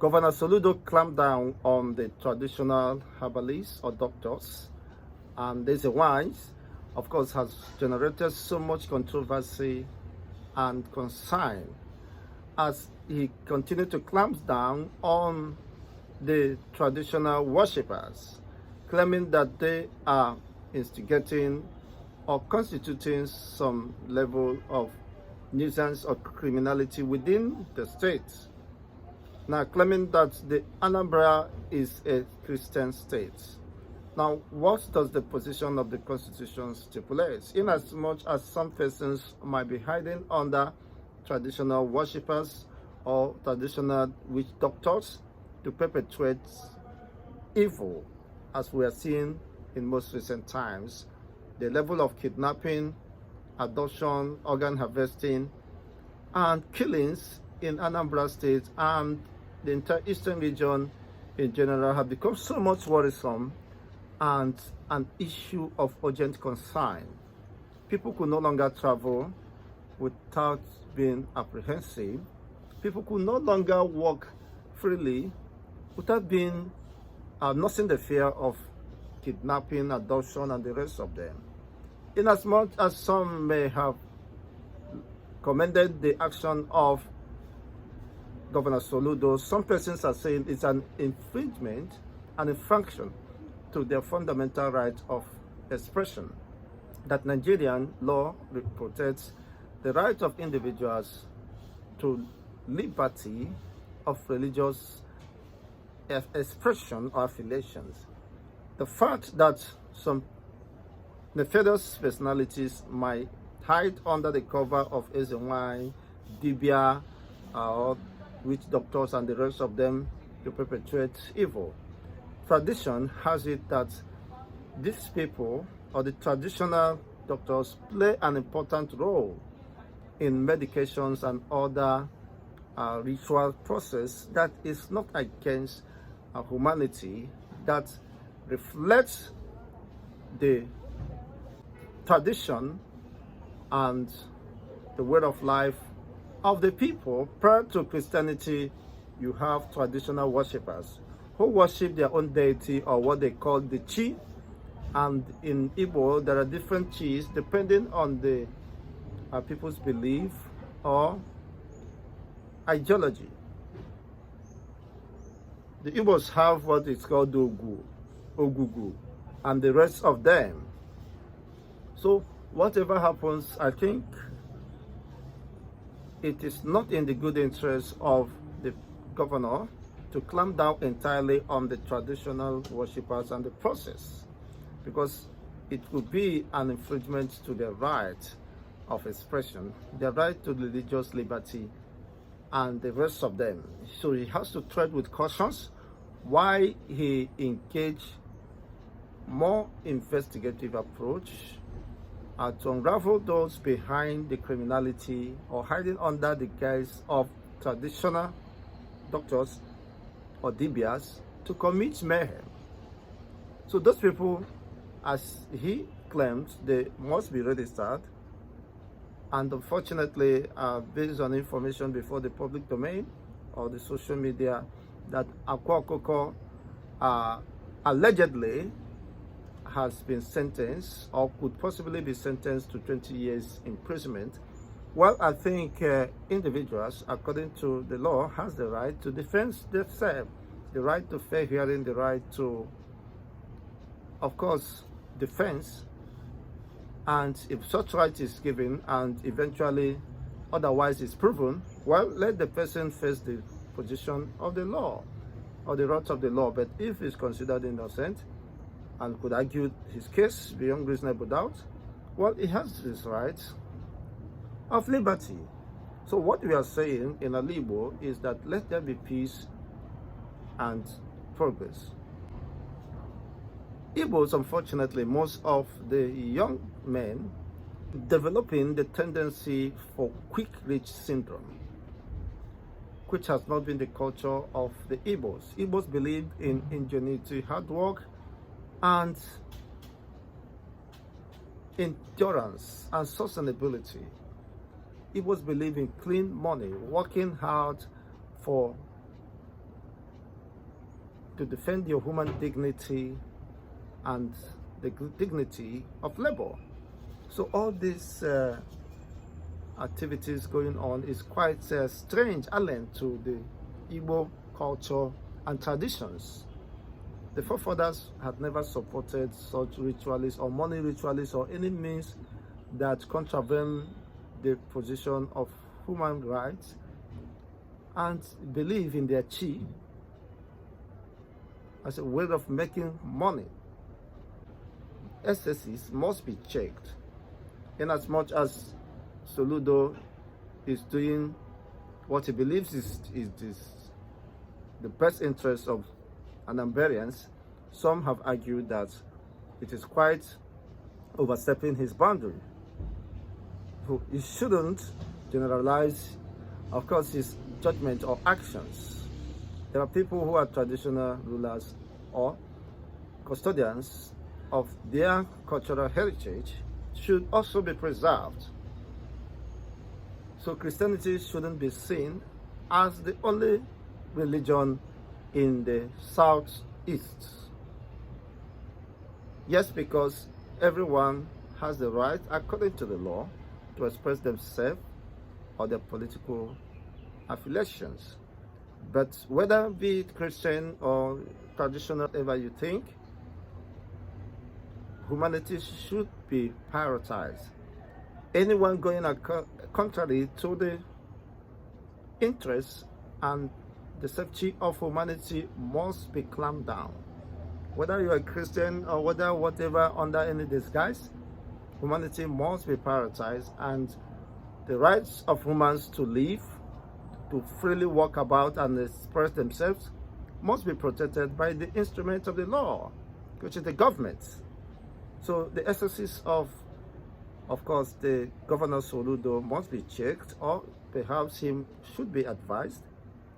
Governor Soludo clamped down on the traditional herbalists or doctors, and this wise, of course, has generated so much controversy and concern as he continued to clamp down on the traditional worshippers, claiming that they are instigating or constituting some level of nuisance or criminality within the state. Now, claiming that the Anambra is a Christian state. Now, what does the position of the Constitution stipulate? Inasmuch as some persons might be hiding under traditional worshippers or traditional witch doctors to perpetrate evil, as we are seeing in most recent times, the level of kidnapping, abduction, organ harvesting, and killings in Anambra State and the entire eastern region in general have become so much worrisome and an issue of urgent concern. People could no longer travel without being apprehensive. People could no longer walk freely without being nursing the fear of kidnapping, abduction, and the rest of them. Inasmuch as some may have commended the action of Governor Soludo, some persons are saying it's an infringement, an infraction to their fundamental right of expression, that Nigerian law protects the right of individuals to liberty of religious expression or affiliations. The fact that some nefarious personalities might hide under the cover of SNY, Dibia, or witch doctors and the rest of them to perpetrate evil. Tradition has it that these people or the traditional doctors play an important role in medications and other ritual process that is not against humanity, that reflects the tradition and the way of life of the people. Prior to Christianity, you have traditional worshippers who worship their own deity or what they call the chi. And in Igbo, there are different chis depending on the people's belief or ideology. The Igbos have what is called Ogu, Ogugu, and the rest of them. So whatever happens, I think it is not in the good interest of the governor to clamp down entirely on the traditional worshippers and the process, because it would be an infringement to their right of expression, their right to religious liberty, and the rest of them. So he has to tread with cautions while he engage more investigative approach to unravel those behind the criminality or hiding under the guise of traditional doctors or DBS to commit mayhem. So those people, as he claims, they must be registered, and unfortunately, based on information before the public domain or the social media, that Akwa Okoko allegedly has been sentenced or could possibly be sentenced to 20 years imprisonment. Well, I think individuals, according to the law, has the right to defend themselves, the right to fair hearing, the right to, of course, defense. And if such right is given and eventually otherwise is proven, well, let the person face the position of the law or the wrath of the law. But if he's considered innocent and could argue his case beyond reasonable doubt, well, he has his rights of liberty. So what we are saying in Alibo is that let there be peace and progress. Igbos, unfortunately, most of the young men developing the tendency for quick rich syndrome, which has not been the culture of the Igbos. Igbos believe in ingenuity, hard work, and endurance and sustainability. Igbos believe in clean money, working hard for to defend your human dignity and the dignity of labor. So all these activities going on is quite strange, alien to the Igbo culture and traditions. The forefathers had never supported such ritualists or money ritualists or any means that contravene the position of human rights and believe in their chi as a way of making money. Excesses must be checked, inasmuch as Soludo is doing what he believes is the best interest of Anambarians. Some have argued that it is quite overstepping his boundary. So he shouldn't generalize, of course, his judgment or actions. There are people who are traditional rulers or custodians of their cultural heritage should also be preserved. So Christianity shouldn't be seen as the only religion in the southeast. Yes, because everyone has the right, according to the law, to express themselves or their political affiliations. But whether be it Christian or traditional, whatever you think, humanity should be prioritized. Anyone going contrary to the interests and the safety of humanity must be clamped down. Whether you are a Christian or whether whatever under any disguise, humanity must be prioritized, and the rights of humans to live, to freely walk about and express themselves must be protected by the instrument of the law, which is the government. So the excesses of course, the Governor Soludo must be checked, or perhaps he should be advised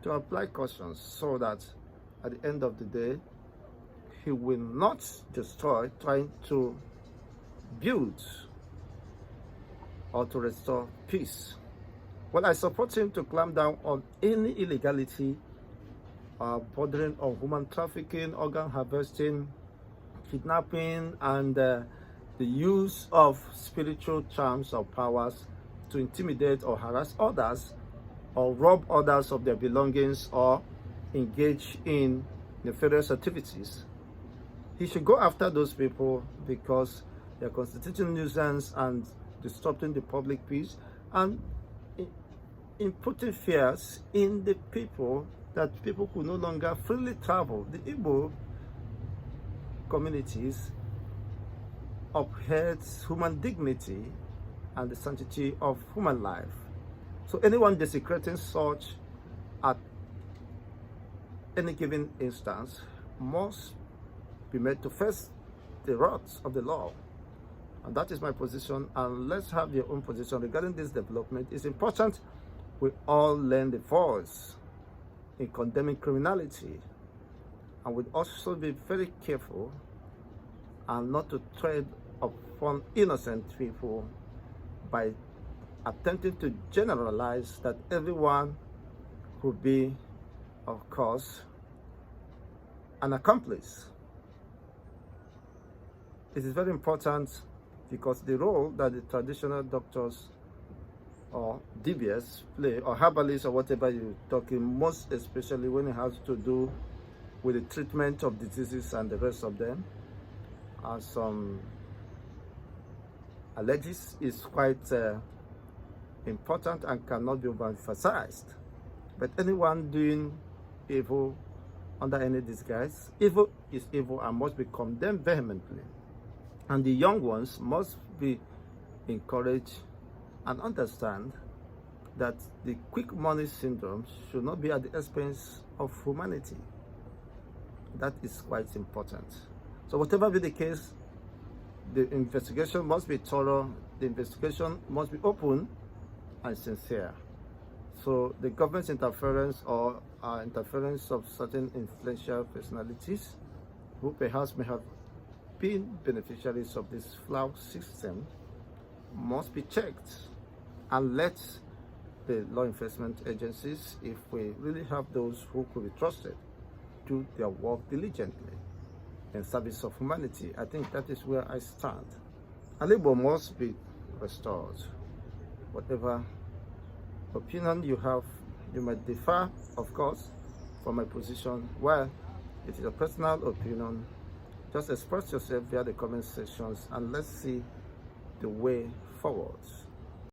to apply cautions so that at the end of the day, he will not destroy trying to build or to restore peace. Well, I support him to clamp down on any illegality bordering on human trafficking, organ harvesting, kidnapping, and the use of spiritual charms or powers to intimidate or harass others or rob others of their belongings or engage in nefarious activities. He should go after those people because they are constituting nuisance and disrupting the public peace and in putting fears in the people that people could no longer freely travel. The Igbo communities upholds human dignity and the sanctity of human life. So anyone desecrating such at any given instance must be made to face the wrath of the law. And that is my position, and let's have your own position regarding this development. It's important we all lend a voice in condemning criminality, and we'd also be very careful and not to tread upon innocent people by attempting to generalize that everyone could be, of course, an accomplice. It is very important because the role that the traditional doctors or DBS play, or herbalists or whatever you're talking, most especially when it has to do with the treatment of diseases and the rest of them, as some alleges, is quite important and cannot be overemphasized. But anyone doing evil under any disguise, evil is evil and must be condemned vehemently. And the young ones must be encouraged and understand that the quick money syndrome should not be at the expense of humanity. That is quite important. So whatever be the case, the investigation must be thorough, the investigation must be open and sincere. So the government's interference or interference of certain influential personalities who perhaps may have been beneficiaries of this flawed system must be checked, and let the law enforcement agencies, if we really have those who could be trusted, do their work diligently in service of humanity. I think that is where I stand. And Igbo must be restored. Whatever opinion you have, you might differ, of course, from my position. Well, it is a personal opinion. Just express yourself via the comment sections and let's see the way forward.